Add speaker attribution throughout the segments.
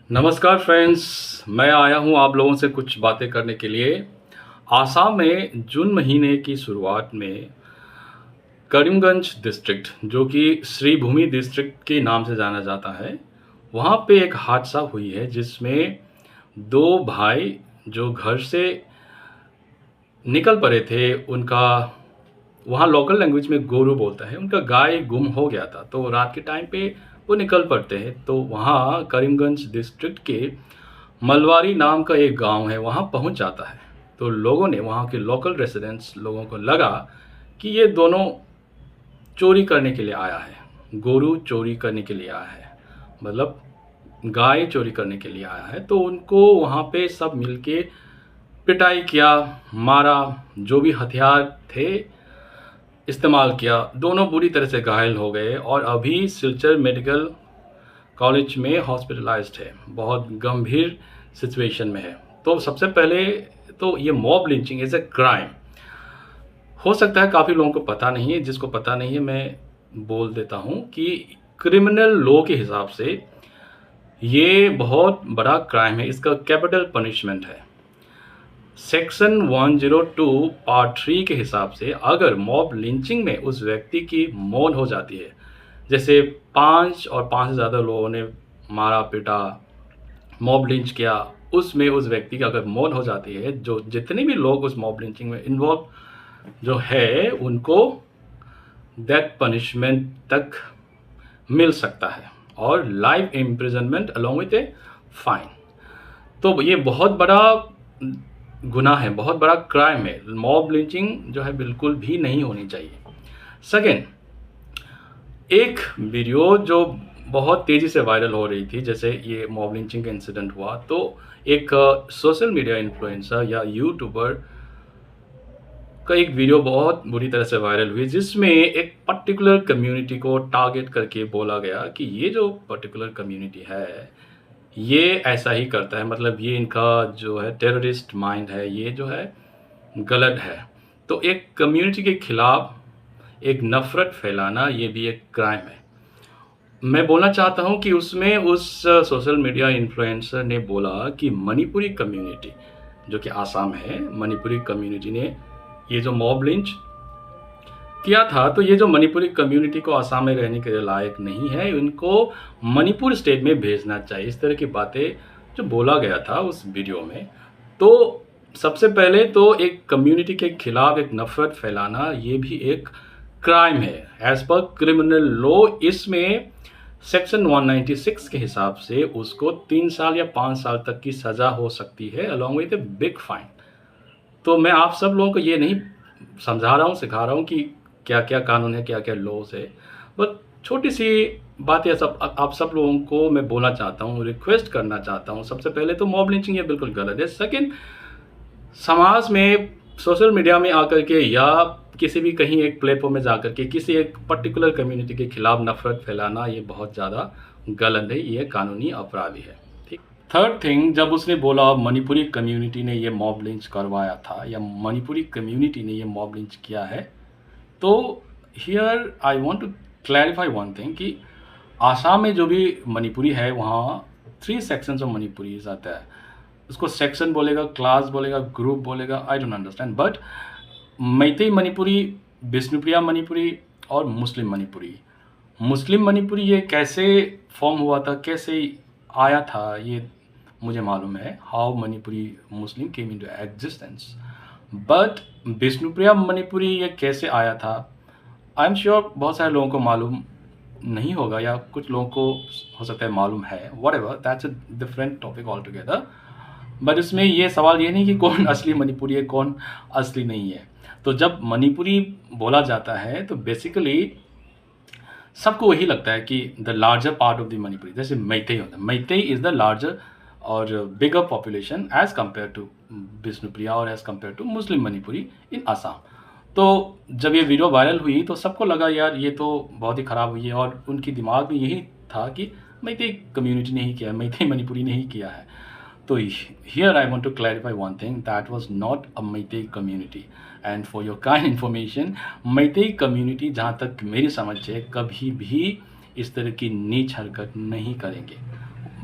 Speaker 1: नमस्कार फ्रेंड्स, मैं आया हूँ आप लोगों से कुछ बातें करने के लिए। आसाम में जून महीने की शुरुआत में करीमगंज डिस्ट्रिक्ट, जो कि श्रीभूमि डिस्ट्रिक्ट के नाम से जाना जाता है, वहाँ पे एक हादसा हुई है जिसमें 2 भाई जो घर से निकल पड़े थे, उनका वहाँ लोकल लैंग्वेज में गोरू बोलता है, उनका गाय गुम हो गया था। तो रात के टाइम पे वो निकल पड़ते हैं, तो वहाँ करीमगंज डिस्ट्रिक्ट के मलवारी नाम का एक गांव है, वहाँ पहुँच जाता है। तो लोगों ने, वहाँ के लोकल रेसिडेंट्स लोगों को लगा कि ये दोनों चोरी करने के लिए आया है, गोरू चोरी करने के लिए आया है, मतलब गाय चोरी करने के लिए आया है। तो उनको वहाँ पे सब मिलके पिटाई किया, मारा, जो भी हथियार थे इस्तेमाल किया। दोनों बुरी तरह से घायल हो गए और अभी सिलचर मेडिकल कॉलेज में हॉस्पिटलाइज्ड है, बहुत गंभीर सिचुएशन में है। तो सबसे पहले तो ये mob lynching is a crime. हो सकता है काफ़ी लोगों को पता नहीं है, जिसको पता नहीं है मैं बोल देता हूँ कि क्रिमिनल लॉ के हिसाब से ये बहुत बड़ा क्राइम है, इसका कैपिटल पनिशमेंट है। सेक्शन 102 पार्ट 3 के हिसाब से अगर मॉब लिंचिंग में उस व्यक्ति की मौत हो जाती है, जैसे 5 और 5 से ज़्यादा लोगों ने मारा पीटा, मॉब लिंच किया, उसमें उस व्यक्ति की अगर मौत हो जाती है, जो जितने भी लोग उस मॉब लिंचिंग में इन्वॉल्व जो है, उनको डेथ पनिशमेंट तक मिल सकता है और life imprisonment along with a fine. तो ये बहुत बड़ा गुनाह है, बहुत बड़ा क्राइम है। मॉब लिंचिंग जो है बिल्कुल भी नहीं होनी चाहिए। सेकेंड, एक वीडियो जो बहुत तेज़ी से वायरल हो रही थी, जैसे ये मॉब लिंचिंग का इंसिडेंट हुआ, तो एक सोशल मीडिया इन्फ्लुएंसर या यूट्यूबर का एक वीडियो बहुत बुरी तरह से वायरल हुई, जिसमें एक पर्टिकुलर कम्युनिटी को टारगेट करके बोला गया कि ये जो पर्टिकुलर कम्युनिटी है, ये ऐसा ही करता है, मतलब ये इनका जो है टेररिस्ट माइंड है, ये जो है गलत है। तो एक कम्युनिटी के खिलाफ एक नफ़रत फैलाना, ये भी एक क्राइम है। मैं बोलना चाहता हूँ कि उसमें उस सोशल मीडिया इन्फ्लुएंसर ने बोला कि मणिपुरी कम्युनिटी, जो कि आसाम है, मणिपुरी कम्युनिटी ने ये जो मॉब लिंच किया था, तो ये जो मणिपुरी कम्युनिटी को आसाम में रहने के लायक नहीं है, इनको मणिपुर स्टेट में भेजना चाहिए। इस तरह की बातें जो बोला गया था उस वीडियो में। तो सबसे पहले तो एक कम्युनिटी के खिलाफ एक नफ़रत फैलाना, ये भी एक क्राइम है एज पर क्रिमिनल लॉ। इसमें सेक्शन 196 के हिसाब से उसको 3 साल या 5 साल तक की सज़ा हो सकती है along with a big fine. तो मैं आप सब लोगों को ये नहीं समझा रहा हूँ, सिखा रहा हूँ कि क्या क्या कानून है, क्या क्या लॉज है, बट छोटी सी बात है। सब आप सब लोगों को मैं बोलना चाहता हूँ, रिक्वेस्ट करना चाहता हूँ। सबसे पहले तो मॉब लिंचिंग ये बिल्कुल गलत है। सेकेंड, समाज में सोशल मीडिया में आकर के या किसी भी कहीं एक प्लेटफॉर्म में जाकर के किसी एक पर्टिकुलर कम्युनिटी के खिलाफ नफरत फैलाना, ये बहुत ज़्यादा गलत है, ये कानूनी अपराधी है। ठीक। थर्ड थिंग, जब उसने बोला मणिपुरी कम्युनिटी ने ये मॉब लिंच करवाया था या मणिपुरी कम्युनिटी ने ये मॉब लिंच किया है, तो here I want to clarify one thing कि आसाम में जो भी मणिपुरी है, वहाँ 3 सेक्शंस ऑफ मणिपुरीज आता है। उसको सेक्शन बोलेगा, क्लास बोलेगा, ग्रुप बोलेगा, I don't understand. But Meitei Manipuri, Bishnupriya Manipuri और मुस्लिम मणिपुरी। मुस्लिम मणिपुरी ये कैसे फॉर्म हुआ था, कैसे आया था, ये मुझे मालूम है, how Manipuri Muslim came into existence. But Bishnupriya Manipuri ये कैसे आया था, आई एम श्योर बहुत सारे लोगों को मालूम नहीं होगा, या कुछ लोगों को हो सकता है मालूम है। Whatever, that's a different topic all together. But इसमें ये सवाल ये नहीं कि कौन असली मणिपुरी है, कौन असली नहीं है। तो जब मणिपुरी बोला जाता है तो बेसिकली सबको वही लगता है कि the larger part of the Manipuri, जैसे मैतेई होता है, मैतेई इज़ द लार्जर और bigger population as compare to Bishnupriya और as compare to Muslim Manipuri in Assam. तो जब ये वीडियो वायरल हुई तो सबको लगा यार ये तो बहुत ही ख़राब हुई है, और उनके दिमाग में यही था कि मैतेई कम्युनिटी ने ही किया है, मैतेई मणिपुरी ने ही किया है। तो here I want to clarify one thing, that was not a Meitei community, and for your kind information, Meitei community जहाँ तक मेरी समझ है कभी भी इस तरह की नीच हरकत नहीं करेंगे।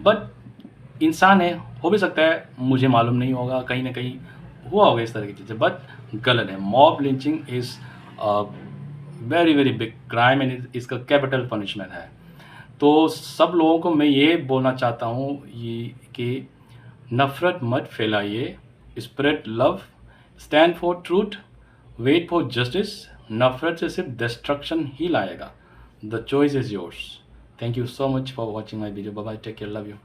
Speaker 1: बट इंसान है, हो भी सकता है मुझे मालूम नहीं होगा, कहीं ना कहीं हुआ होगा इस तरह की चीज़ें, बट गलत है। Mob lynching is very very big crime and इसका कैपिटल पनिशमेंट है। तो सब लोगों को मैं ये बोलना चाहता हूँ ये कि नफ़रत मत फैलाइए, spread love, stand for truth, wait for justice. नफ़रत से सिर्फ डिस्ट्रक्शन ही लाएगा। The choice is yours. Thank you so much for watching my video. Bye bye, take care, love you.